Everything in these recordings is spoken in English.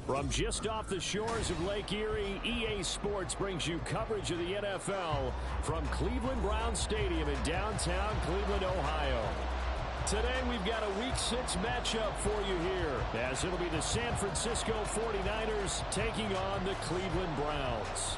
From just off the shores of Lake Erie, EA Sports brings you coverage of the NFL from Cleveland Browns Stadium in downtown Cleveland, Ohio. Today we've got a Week 6 matchup for you here, as it'll be the San Francisco 49ers taking on the Cleveland Browns.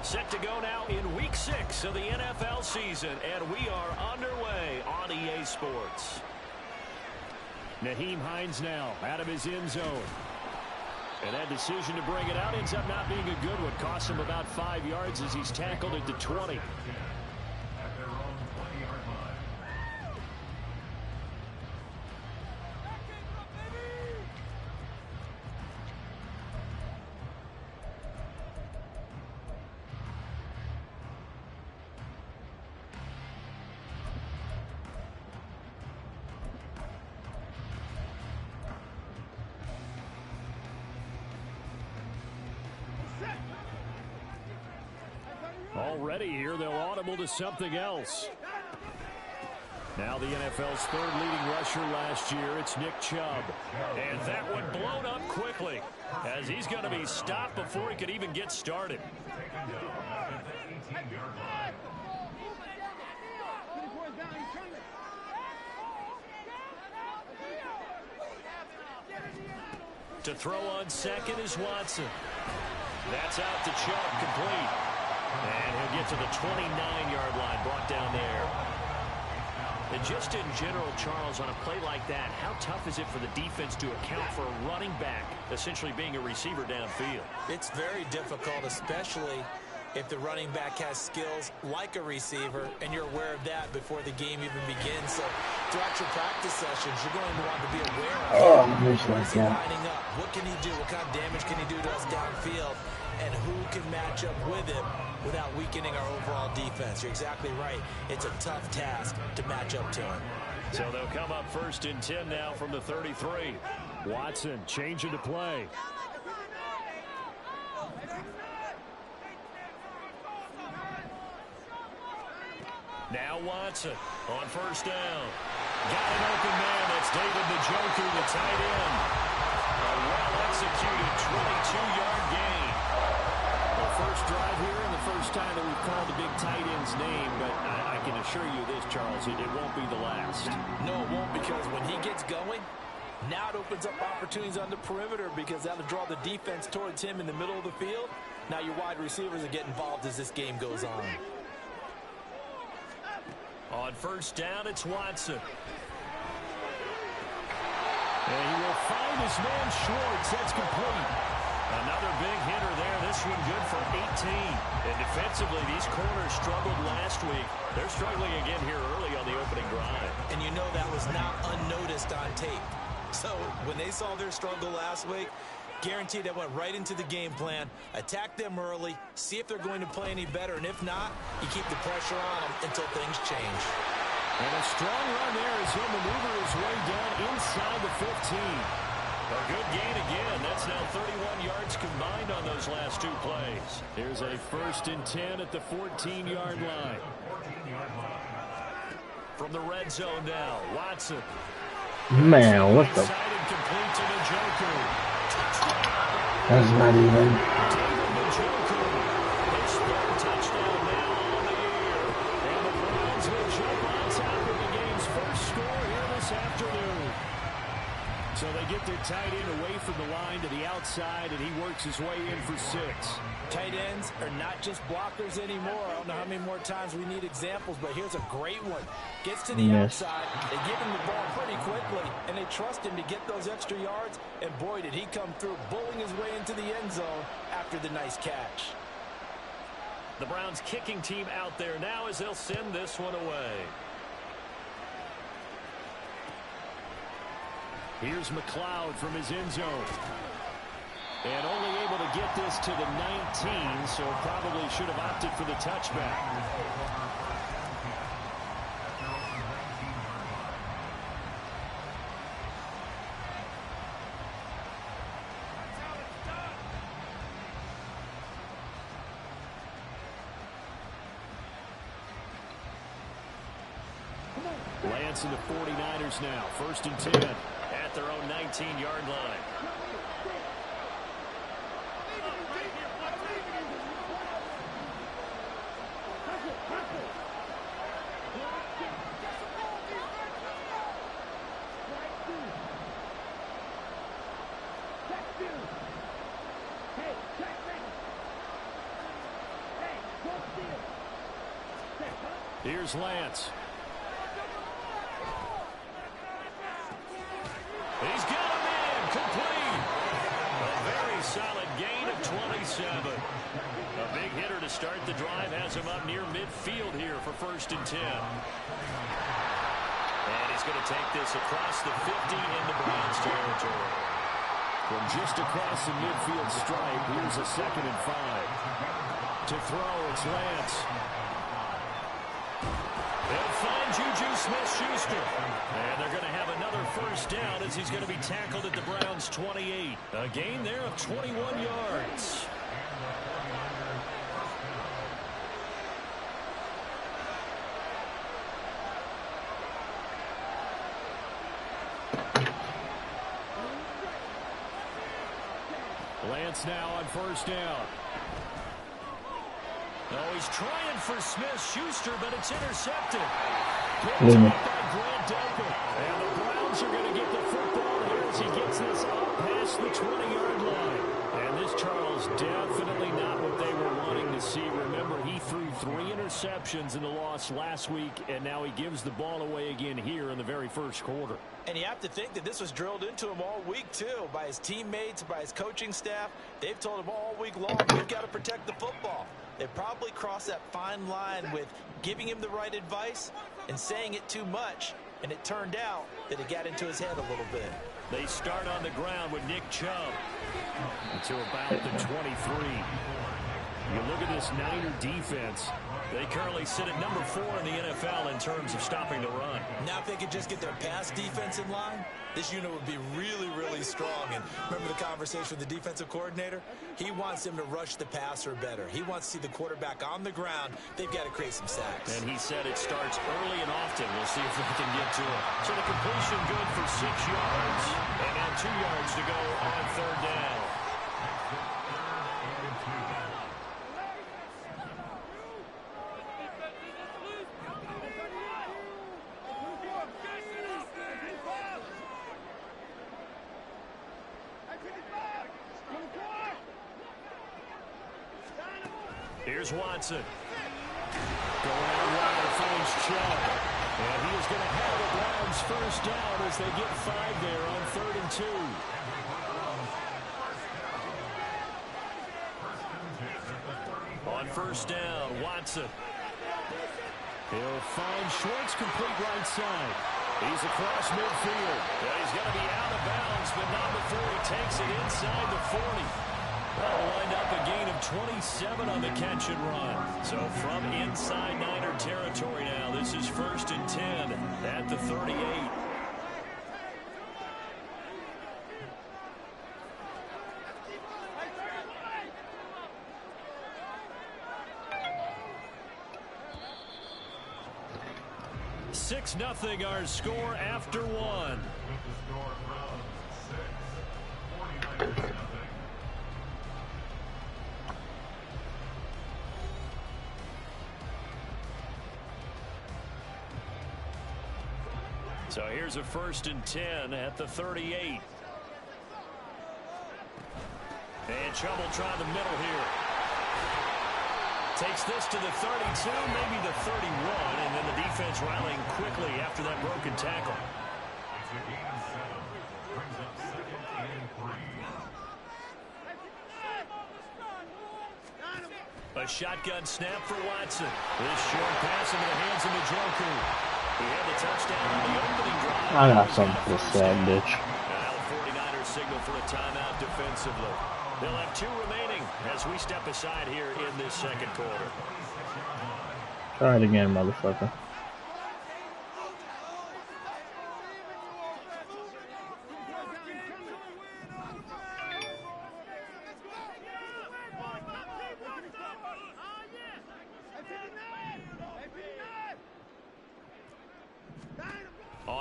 Set to go now in Week 6 of the NFL season, and we are underway on EA Sports. Nyheim Hines now out of his end zone. And that decision to bring it out ends up not being a good one. Costs him about 5 yards as he's tackled at the 20. Already here, they'll audible to something else. Now the NFL's third leading rusher last year, it's Nick Chubb. And that one blown up quickly, as he's going to be stopped before he could even get started. To throw on second is Watson. That's out to Chubb, complete. And he'll get to the 29-yard line, brought down there. And just in general, Charles, on a play like that, how tough is it for the defense to account for a running back essentially being a receiver downfield? It's very difficult, especially if the running back has skills like a receiver, and you're aware of that before the game even begins. So throughout your practice sessions, you're going to want to be aware of lining up. What can he do? What kind of damage can he do to us downfield? And who can match up with him without weakening our overall defense? You're exactly right. It's a tough task to match up to him. So they'll come up 1st and 10 now from the 33. Watson changing to play. Now Watson on 1st down. Got an open man. That's David the Joker, the tight end. A well-executed 22-yard gain. The first drive here and the first time that we've called the big tight end's name, but I can assure you this, Charles, it won't be the last. No, it won't, because when he gets going, now it opens up opportunities on the perimeter, because that'll draw the defense towards him in the middle of the field. Now your wide receivers will get involved as this game goes on. On 1st down, it's Watson. And he will find his man Schwartz. That's complete. Another big hitter there. This one good for 18. And defensively, these corners struggled last week. They're struggling again here early on the opening drive. And you know that was not unnoticed on tape. So when they saw their struggle last week, guaranteed that went right into the game plan. Attack them early, see if they're going to play any better, and if not, you keep the pressure on them until things change. And a strong run there as he'll maneuver his way down inside the 15. A good gain again. That's now 31 yards combined on those last 2 plays. Here's a 1st and 10 at the 14-yard line. From the red zone now, Watson. Man, what the? Complete to the Joker. That's not even. David the Joker. His 3rd touchdown now on the year. And the Browns will jump on top of the game's first score here this afternoon. So they get their tight end away from the line to the outside, and he works his way in for 6. Tight ends are not just blockers anymore. I don't know how many more times we need examples, but here's a great one. Gets to the outside, they give him the ball pretty quickly, and they trust him to get those extra yards, and boy, did he come through, bowling his way into the end zone after the nice catch. The Browns kicking team out there now as they'll send this one away. Here's McLeod from his end zone. And only able to get this to the 19, so probably should have opted for the touchback. Lance and the 49ers now. 1st and 10 at their own 19-yard line. Here's Lance. He's got him in. Complete. A very solid gain of 27. A big hitter to start the drive has him up near midfield here for 1st and 10. And he's going to take this across the 50 into Browns territory. From just across the midfield stripe, here's a 2nd and 5. To throw, it's Lance. They'll find Juju Smith-Schuster. And they're going to have another 1st down as he's going to be tackled at the Browns' 28. A gain there of 21 yards. Lance now on 1st down. Oh, he's trying for Smith-Schuster, but it's intercepted. Picked up by Grant Delpit. And the Browns are going to get the football here as he gets this up past the 20-yard line. And this, Charles, definitely not what they were wanting to see. Remember, he threw 3 interceptions in the loss last week, and now he gives the ball away again here in the very 1st quarter. And you have to think that this was drilled into him all week, too, by his teammates, by his coaching staff. They've told him all week long, we've got to protect the football. They probably crossed that fine line with giving him the right advice and saying it too much, and it turned out that it got into his head a little bit. They start on the ground with Nick Chubb to about the 23. You look at this Niner defense. They currently sit at number 4 in the NFL in terms of stopping the run. Now if they could just get their pass defense in line, this unit would be really, really strong. And remember the conversation with the defensive coordinator? He wants them to rush the passer better. He wants to see the quarterback on the ground. They've got to create some sacks. And he said it starts early and often. We'll see if they can get to it. So the completion good for 6 yards. And now 2 yards to go on 3rd down. Here's Watson. Going out wide, finds Chubb. And he is going to have the Browns 1st down as they get 5 there on 3rd and 2. On 1st down, Watson. He'll find Schwartz complete right side. He's across midfield. Well, he's going to be out of bounds, but not before he takes it inside the 40. That'll wind up a gain of 27 on the catch and run. So from inside Niner territory now, this is 1st and 10 at the 38. Nothing our score after 1. So here's a 1st and 10 at the 38. And Chubb will try the middle here. Takes this to the 32, maybe the 31, and then the defense rallying quickly after that broken tackle. A shotgun snap for Watson. This short pass into the hands of Njoku. He had the touchdown on the opening drive. I got something for this sad bitch. Now the 49ers signal for a timeout defensively. They'll have 2 remaining as we step aside here in this 2nd quarter. Try it again, motherfucker.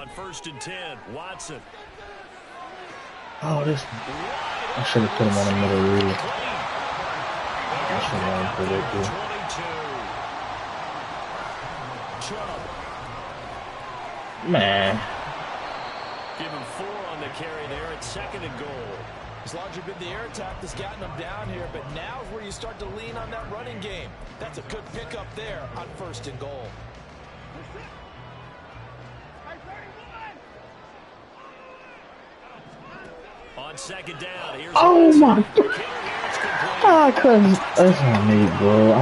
on 1st and 10. Watson. Oh, this. I should have put him on the middle read. I should have put it through. Man. Give him 4 on the carry there at 2nd and goal. It's largely been the air attack that's gotten them down here, but now is where you start to lean on that running game. That's a good pickup there on 1st and goal. On 2nd down, here's oh my God, that's on me, bro.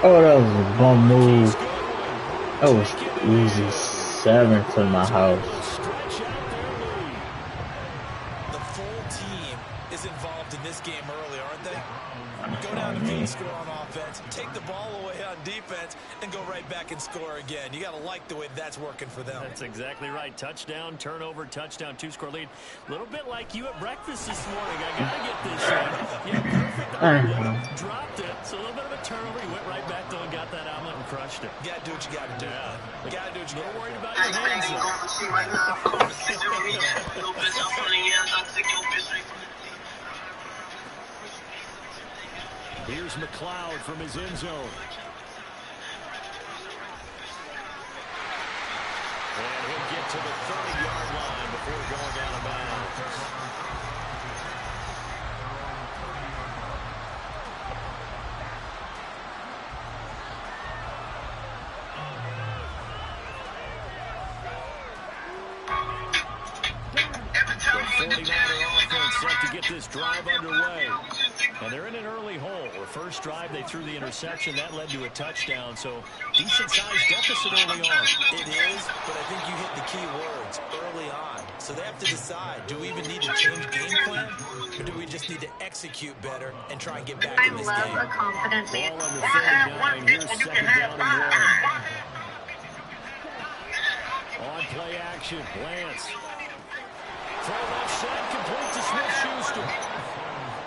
Oh, that was a bum move. That was easy 7 to my house. The full team is involved in this game early, aren't they? Go down the field, score on offense, take the ball away on defense, and go right back and score again. You got to like the way that's working for them. That's exactly right. Touchdown, turnover, touchdown, 2-score lead. A little bit like you at breakfast this morning. I got to get this one. Yeah, perfect. Dropped it. So a little bit of a turnover. He went right back though and got that omelet and crushed it. You got to do what you got to do. You got to do what you got to do. Worried about your hands. Here's McLeod from his end zone. And he'll get to the 30-yard line before going down of bounds. The 49er offense set to get this drive underway. And they're in an early hole. The first drive, they threw the interception. That led to a touchdown. So decent-sized deficit early on. It is, but I think you hit the key words, early on. So they have to decide, do we even need to change game plan? Or do we just need to execute better and try and get back in this game? I love a confident man. Ball under 39. Here's 2nd down and 1. On play action, Lance. Throw left side, complete to Smith-Schuster.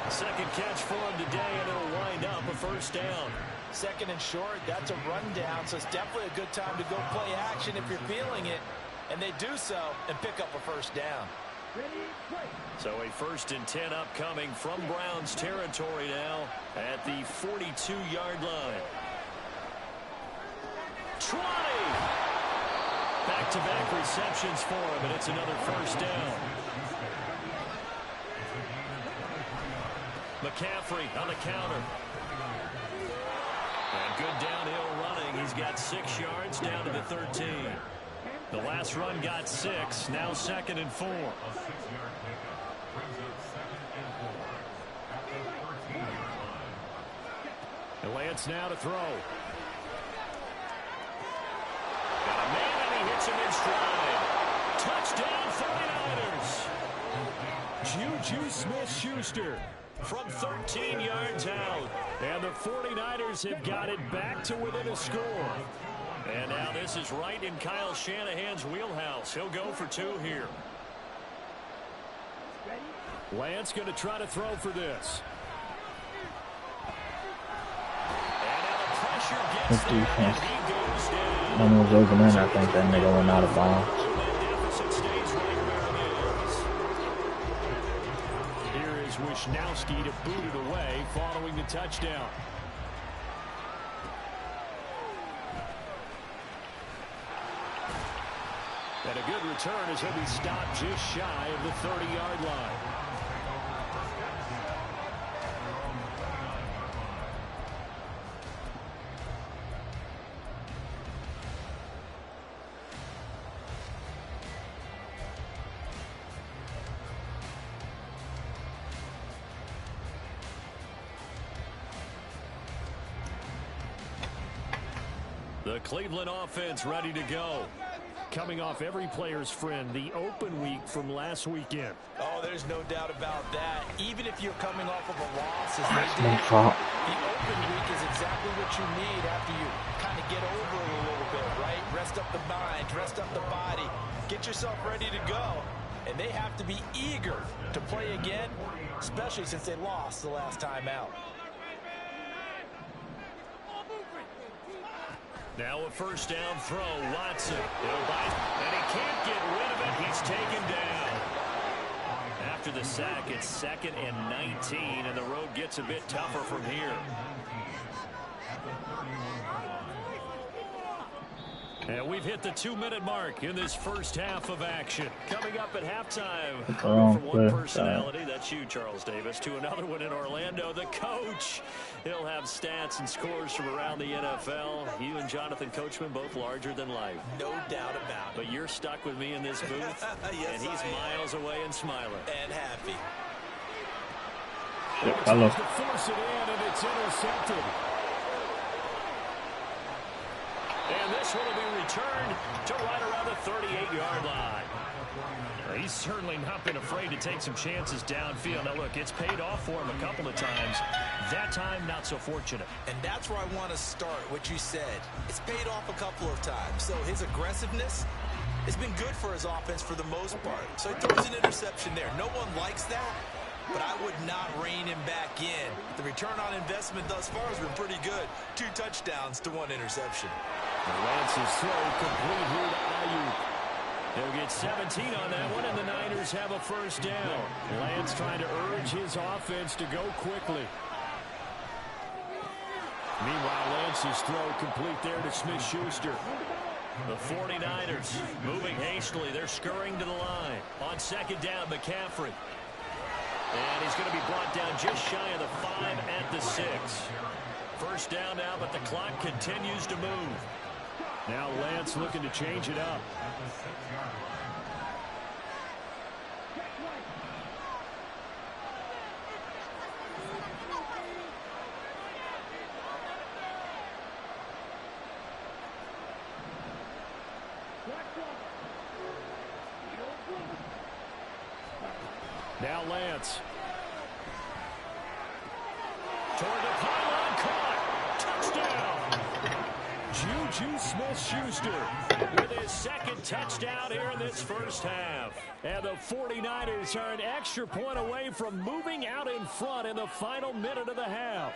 Second catch for him today, and it'll wind up a 1st down. 2nd and short, that's a rundown, so it's definitely a good time to go play action if you're feeling it. And they do so and pick up a 1st down. So a 1st and 10 upcoming from Browns territory now at the 42-yard line. 20! Back-to-back receptions for him, and it's another 1st down. McCaffrey on the counter. And good downhill running. He's got 6 yards down to the 13. The last run got 6. Now 2nd and 4. And Lance now to throw. Got a man and he hits him in stride. Touchdown 49ers. Juju Smith-Schuster from 13 yards out. And the 49ers have got it back to within a score. And now this is right in Kyle Shanahan's wheelhouse. He'll go for 2 here. Lance going to try to throw for this. And now the pressure gets there, and he goes down. When it was over then, I think that nigga went out of bounds. Wishnowski to boot it away following the touchdown. And a good return as he'll be stopped just shy of the 30-yard line. The Cleveland offense ready to go. Coming off every player's friend, the open week from last weekend. Oh, there's no doubt about that. Even if you're coming off of a loss, as they did, the open week is exactly what you need after you kind of get over it a little bit, right? Rest up the mind, rest up the body, get yourself ready to go. And they have to be eager to play again, especially since they lost the last time out. Now a first down throw. Watson. And he can't get rid of it. He's taken down. After the sack, it's 2nd and 19, and the road gets a bit tougher from here. And we've hit the 2-minute mark in this first half of action. Coming up at halftime, from one personality, that's you, Charles Davis, to another one in Orlando, the coach. He'll have stats and scores from around the NFL. You and Jonathan Coachman, both larger than life. No doubt about it. But you're stuck with me in this booth, yes, and he's miles away and smiling. And happy. Hello. To force it in, and it's intercepted. And this one will be returned to right around the 38-yard line. He's certainly not been afraid to take some chances downfield. Now, look, it's paid off for him a couple of times. That time, not so fortunate. And that's where I want to start, what you said. It's paid off a couple of times. So his aggressiveness has been good for his offense for the most part. So he throws an interception there. No one likes that, but I would not rein him back in. The return on investment thus far has been pretty good. 2 touchdowns to 1 interception. Lance's throw complete here to Ayuk. He'll get 17 on that one, and the Niners have a first down. Lance trying to urge his offense to go quickly. Meanwhile, Lance's throw complete there to Smith-Schuster. The 49ers moving hastily. They're scurrying to the line. On 2nd down, McCaffrey. And he's going to be brought down just shy of the 5 at the 6. First down now, but the clock continues to move. Now Lance looking to change it up. Now Lance. Toward the pylon, caught. Touchdown. Juju Smith-Schuster with his 2nd touchdown here in this first half. And the 49ers are an extra point away from moving out in front in the final minute of the half.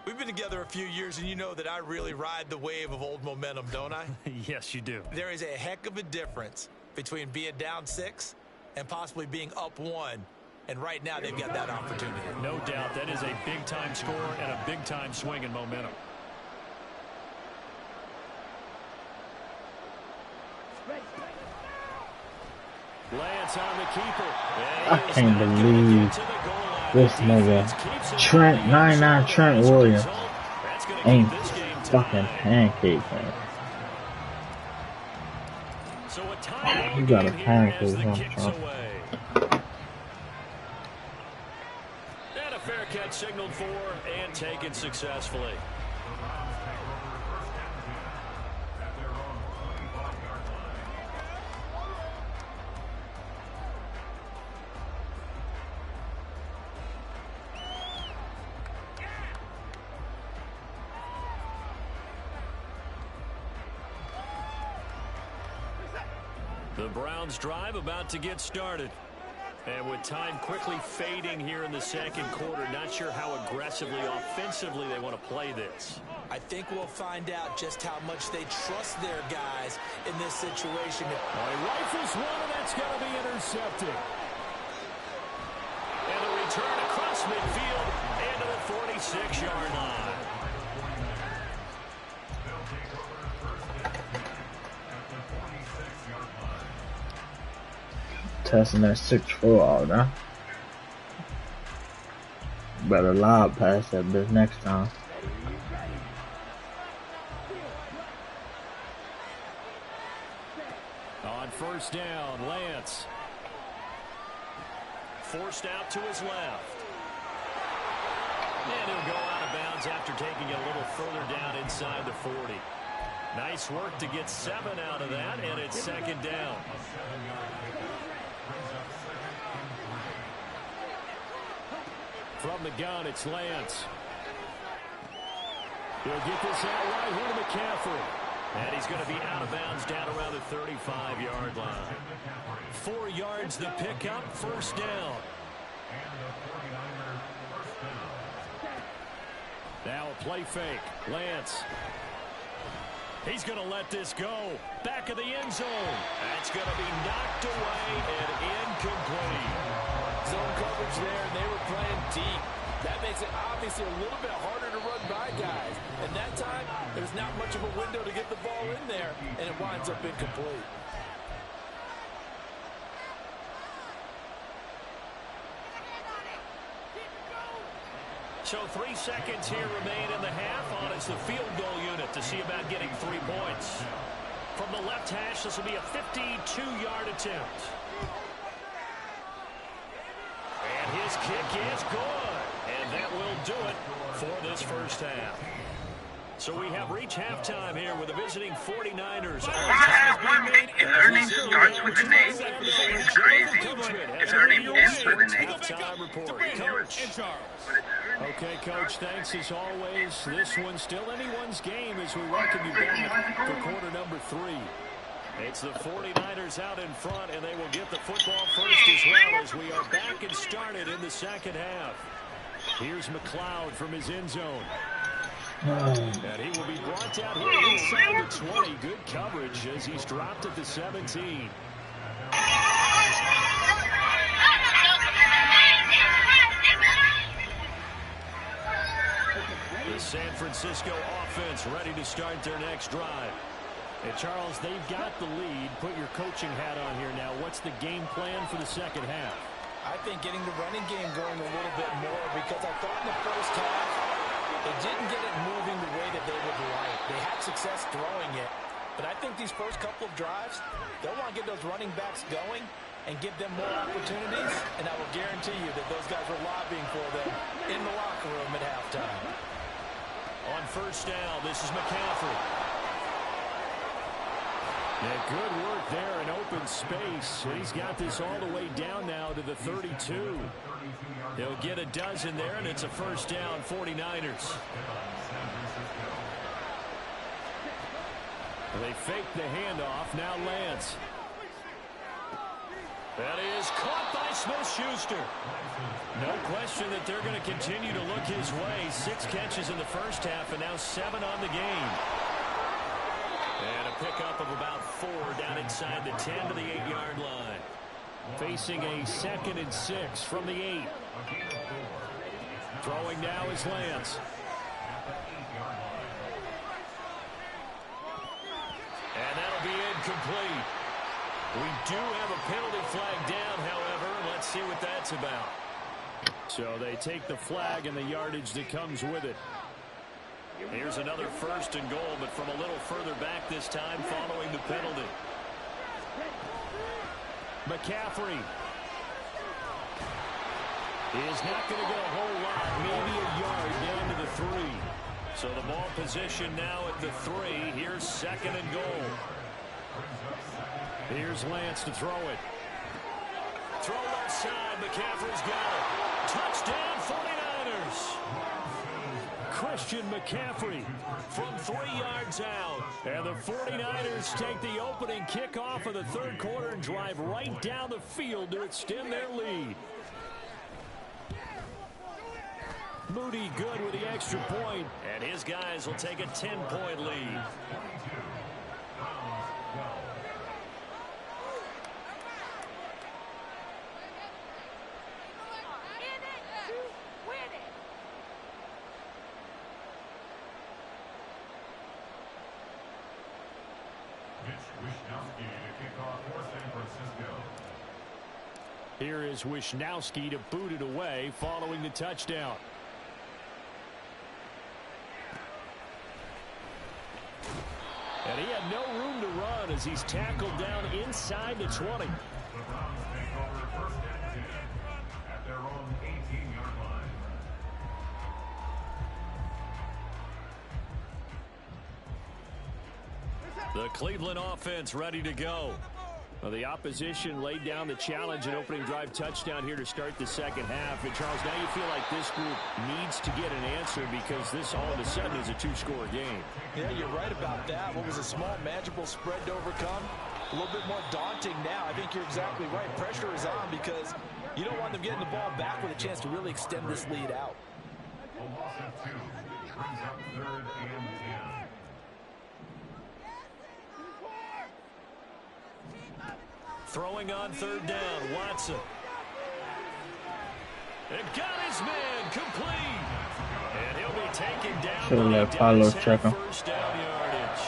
We've been together a few years, and you know that I really ride the wave of old momentum, don't I? Yes, you do. There is a heck of a difference between being down 6 and possibly being up 1. And right now, they've got that opportunity. No doubt. That is a big-time score and a big-time swing in momentum. Lance on the keeper. I can't believe this nigga Trent, 99 Trent Williams ain't fucking pancake, man. You got a pancake, huh? And a fair catch signaled for and taken successfully. The Browns drive about to get started. And with time quickly fading here in the 2nd quarter, not sure how aggressively, offensively they want to play this. I think we'll find out just how much they trust their guys in this situation. He rifles one, and that's going to be intercepted. And a return across midfield into the 46-yard line. Testing that 6-4 out now. Better lob pass that bitch next time. On first down, Lance. Forced out to his left. And he'll go out of bounds after taking it a little further down inside the 40. Nice work to get 7 out of that, and it's 2nd down. From the gun, it's Lance. He'll get this out right here to McCaffrey. And he's going to be out of bounds down around the 35-yard line. 4 yards the pickup, first down. Now a play fake. Lance. He's going to let this go. Back of the end zone. That's going to be knocked away and incomplete. Zone coverage there, and they were playing deep. That makes it obviously a little bit harder to run by guys. And that time, there's not much of a window to get the ball in there, and it winds up incomplete. So 3 seconds here remain in the half on it's the field goal unit to see about getting 3 points. From the left hash, this will be a 52-yard attempt. And his kick is good. And that will do it for this first half. So we have reached halftime here with the visiting 49ers. Learning starts with the name. It's crazy. If learning ends with the name. Halftime report. Coach. Okay, Coach, thanks as always. This one's still anyone's game as we welcome you back for quarter number 3. It's the 49ers out in front, and they will get the football first as well as we are back and started in the second half. Here's McLeod from his end zone. And he will be brought down here inside the 20. Good coverage as he's dropped at the 17. The San Francisco offense ready to start their next drive. And Charles, they've got the lead. Put your coaching hat on here now. What's the game plan for the second half? I think getting the running game going a little bit more, because I thought in the first half they didn't get it moving the way that they would like. They had success throwing it, but I think these first couple of drives, they'll want to get those running backs going and give them more opportunities, and I will guarantee you that those guys were lobbying for them in the locker room at halftime. On first down, this is McCaffrey. Yeah, good work there in open space. He's got this all the way down now to the 32. He'll get a dozen there, and it's a first down, 49ers. They fake the handoff. Now Lance. That is caught by Smith-Schuster. No question that they're going to continue to look his way. 6 catches in the first half, and now 7 on the game. And a pickup of about 4 down inside the 10 to the 8-yard line. Facing a 2nd and 6 from the 8. Throwing now is Lance. And that'll be incomplete. We do have a penalty flag down, however. Let's see what that's about. So they take the flag and the yardage that comes with it. Here's another first and goal, but from a little further back this time following the penalty. McCaffrey is not going to get a whole lot, maybe a yard down to the 3. So the ball position now at the 3. Here's 2nd and goal. Here's Lance to throw it. Throw left side. McCaffrey's got it. Touchdown 49ers. Christian McCaffrey from 3 yards out. And the 49ers take the opening kickoff of the third quarter and drive right down the field to extend their lead. Moody good with the extra point, and his guys will take a 10-point lead. Here is Wishnowski to boot it away following the touchdown. And he had no room to run as he's tackled down inside the 20. At their own 18-yard line. The Cleveland offense ready to go. Well, the opposition laid down the challenge and opening drive touchdown here to start the second half. And, Charles, now you feel like this group needs to get an answer because this all of a sudden is a 2-score game. Yeah, you're right about that. What was a small, manageable spread to overcome? A little bit more daunting now. I think you're exactly right. Pressure is on because you don't want them getting the ball back with a chance to really extend this lead out. A loss of 2 brings up 3rd and 10. Throwing on 3rd down, Watson. And got his man complete. And he'll be taken down. Should have let Paulo check him. First down yardage.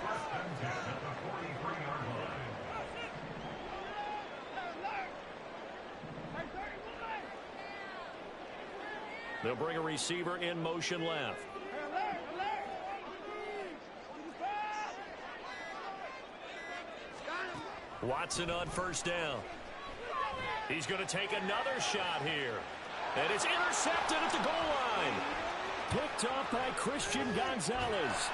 First and 10 at the 43-yard line. They'll bring a receiver in motion left. Watson on 1st down. He's going to take another shot here. And it's intercepted at the goal line. Picked off by Christian Gonzalez.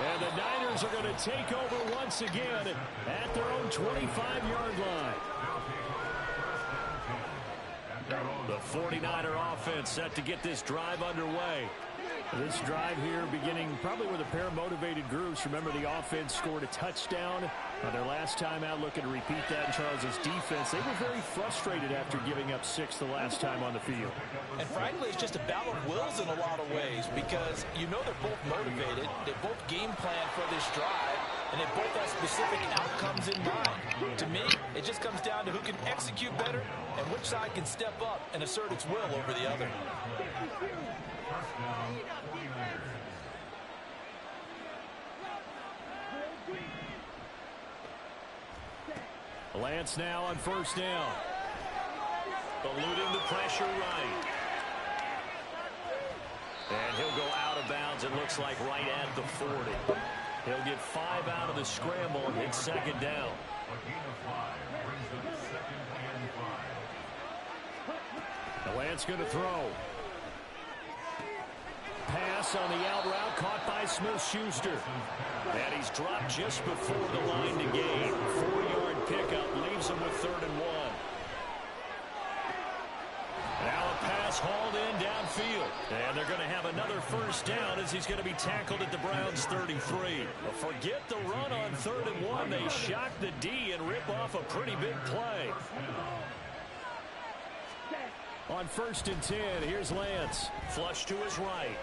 And the Niners are going to take over once again at their own 25-yard line. The 49er offense set to get this drive underway. This drive here beginning probably with a pair of motivated groups. Remember, the offense scored a touchdown their last time out, looking to repeat that in Charles's defense. They were very frustrated after giving up 6 the last time on the field. And frankly, it's just a battle of wills in a lot of ways, because you know they're both motivated, they both game plan for this drive, and they both have specific outcomes in mind. To me, it just comes down to who can execute better and which side can step up and assert its will over the other. First down, 49ers. Lance now on 1st down. Eluding the pressure right. And he'll go out of bounds, it looks like, right at the 40. He'll get 5 out of the scramble and hit 2nd down. A gain of 5 brings up 2nd and 5. Lance going to throw. Pass on the out route, caught by Smith-Schuster. And he's dropped just before the line to gain. 4-yard pickup leaves him with 3rd and 1. Now a pass hauled in downfield. And they're going to have another 1st down as he's going to be tackled at the Browns' 33. But forget the run on 3rd and 1. They shock the D and rip off a pretty big play. On 1st and 10, here's Lance. Flush to his right.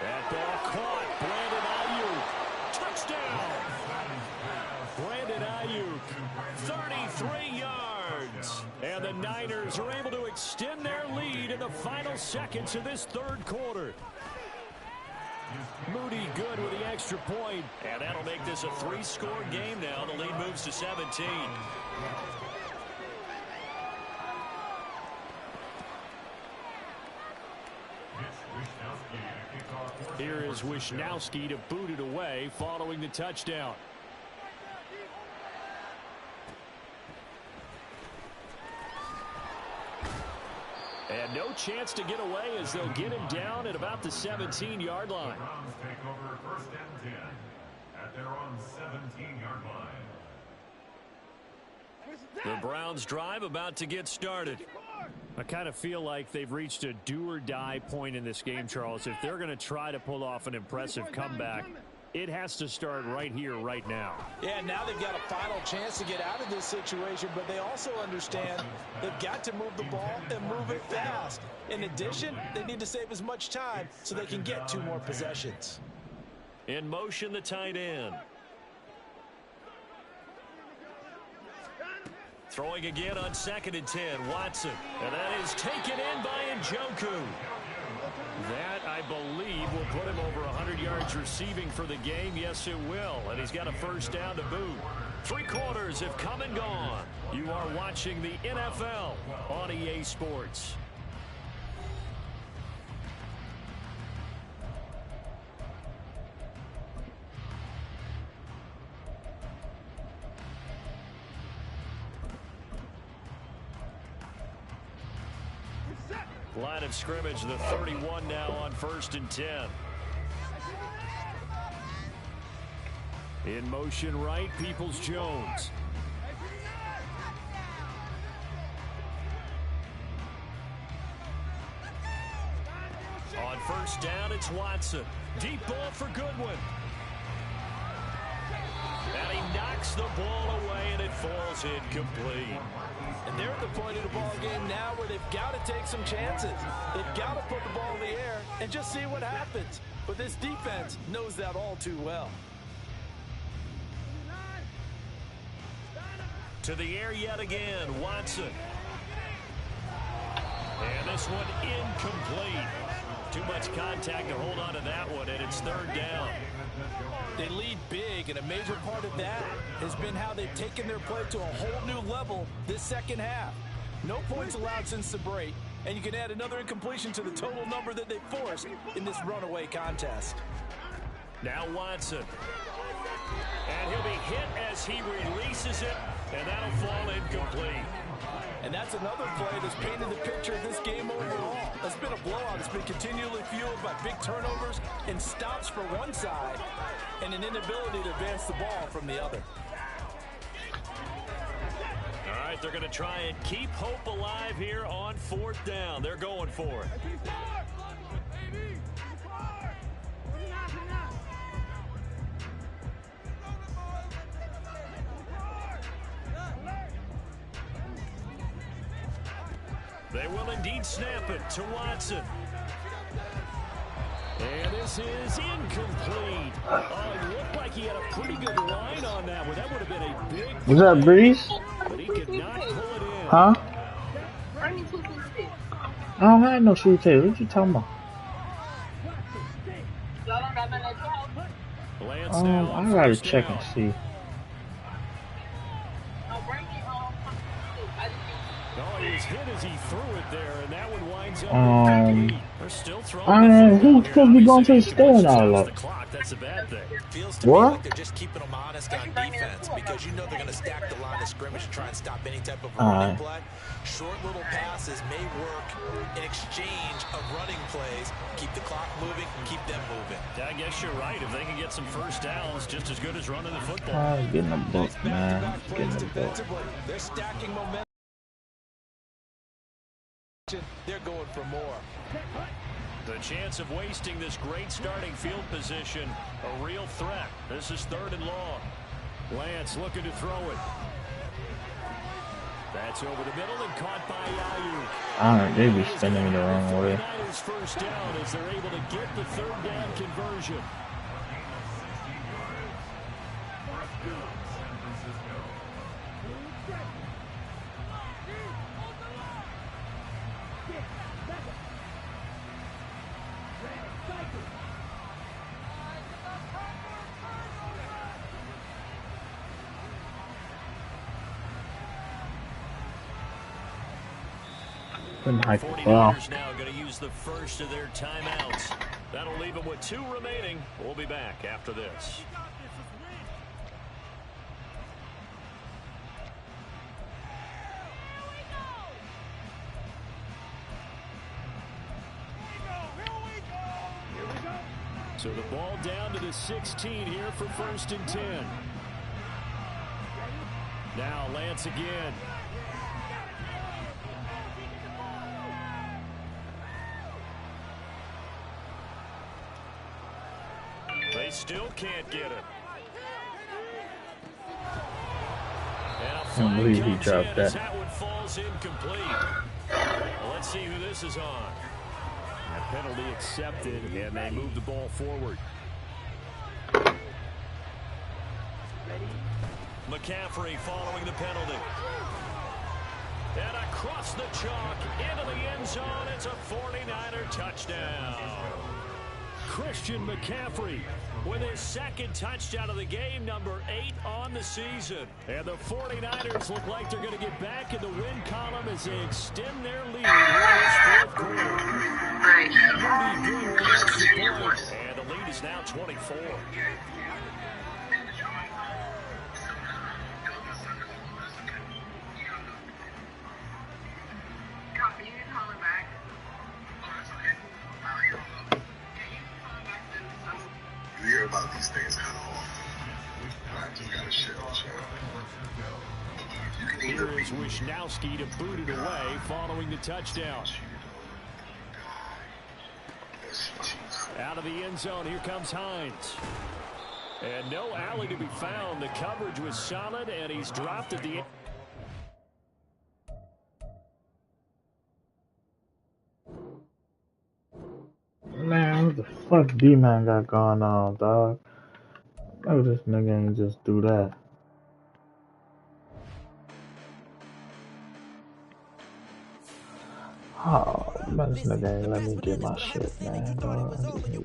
That ball caught. Brandon Ayuk. Touchdown. Brandon Ayuk. 33 yards. And the Niners are able to extend their lead in the final seconds of this 3rd quarter. Moody good with the extra point. And that'll make this a 3-score game now. The lead moves to 17. Here is Wishnowski to boot it away following the touchdown. And no chance to get away as they'll get him down at about the 17-yard line. The Browns take over 1st and 10 at their own 17-yard line. The Browns drive about to get started. I kind of feel like they've reached a do-or-die point in this game, Charles. If they're going to try to pull off an impressive comeback, it has to start right here, right now. Yeah, now they've got a final chance to get out of this situation, but they also understand they've got to move the ball and move it fast. In addition, they need to save as much time so they can get 2 more possessions. In motion, the tight end. Throwing again on 2nd and 10, Watson. And that is taken in by Njoku. That, I believe, will put him over 100 yards receiving for the game. Yes, it will. And he's got a 1st down to boot. 3 quarters have come and gone. You are watching the NFL on EA Sports. Line of scrimmage, the 31 now on 1st and 10. In motion right, Peoples-Jones. On 1st down, it's Watson. Deep ball for Goodwin. And he knocks the ball away, and it falls incomplete. And they're at the point of the ball game now where they've got to take some chances. They've got to put the ball in the air and just see what happens. But this defense knows that all too well. To the air yet again, Watson. And this one incomplete. Too much contact to hold on to that one, and it's third down. They lead big, and a major part of that has been how they've taken their play to a whole new level this second half. No points allowed since the break, and you can add another incompletion to the total number that they forced in this runaway contest. Now Watson. And he'll be hit as he releases it, and that'll fall incomplete. And that's another play that's painted the picture of this game overall. It's been a blowout. It's been continually fueled by big turnovers and stops for one side and an inability to advance the ball from the other. All right, they're going to try and keep hope alive here on fourth down. They're going for it. They will indeed snap it to Watson. And this is incomplete. Oh, it looked like he had a pretty good line on that one. That would have been a big play. Was that Breeze? But he could not pull it in. Huh? I don't have no sweet tail. What you talking about? I gotta check and see. Oh, he was hit as he threw it there, and that one winds up incomplete. They're still throwing. I don't know who's supposed to be going to the stand all of. That's a bad thing. Feels to me What? like they're just keeping them honest on defense because you know they're going to stack the line of scrimmage and try and stop any type of running play. Short little passes may work in exchange of running plays. Keep the clock moving and keep them moving. I guess you're right. If they can get some first downs, just as good as running the football. Getting a book, man. Getting a book. They're stacking momentum. They're going for more. The chance of wasting this great starting field position, a real threat. This is third and long. Lance looking to throw it. That's over the middle and caught by Ayuk. I don't know, they be spinning me the wrong way. First down as they're able to get the third down conversion. Couldn't hike the 49ers now going to use the first of their timeouts. That'll leave them with 2 remaining. We'll be back after this. So the ball down to the 16 here for 1st and 10. Now Lance again. They still can't get it. I can't believe he dropped that. That one falls incomplete. Well, let's see who this is on. A penalty accepted, and they move the ball forward. McCaffrey following the penalty. And across the chalk into the end zone. It's a 49er touchdown. Christian McCaffrey with his 2nd touchdown of the game, number 8 on the season. And the 49ers look like they're going to get back in the win column as they extend their lead in this 4th quarter. And the lead is now 24. You hear about these things kind of often. I just got to share with you. Here is Wisnowski to boot it away following the touchdown. Out of the end zone, here comes Hines. And no alley to be found. The coverage was solid, and he's dropped at the end. Man, what the fuck D-Man got going on, dog? Look, this nigga ain't just do that. Oh, man, this nigga ain't let me get my shit, man, dog. I just need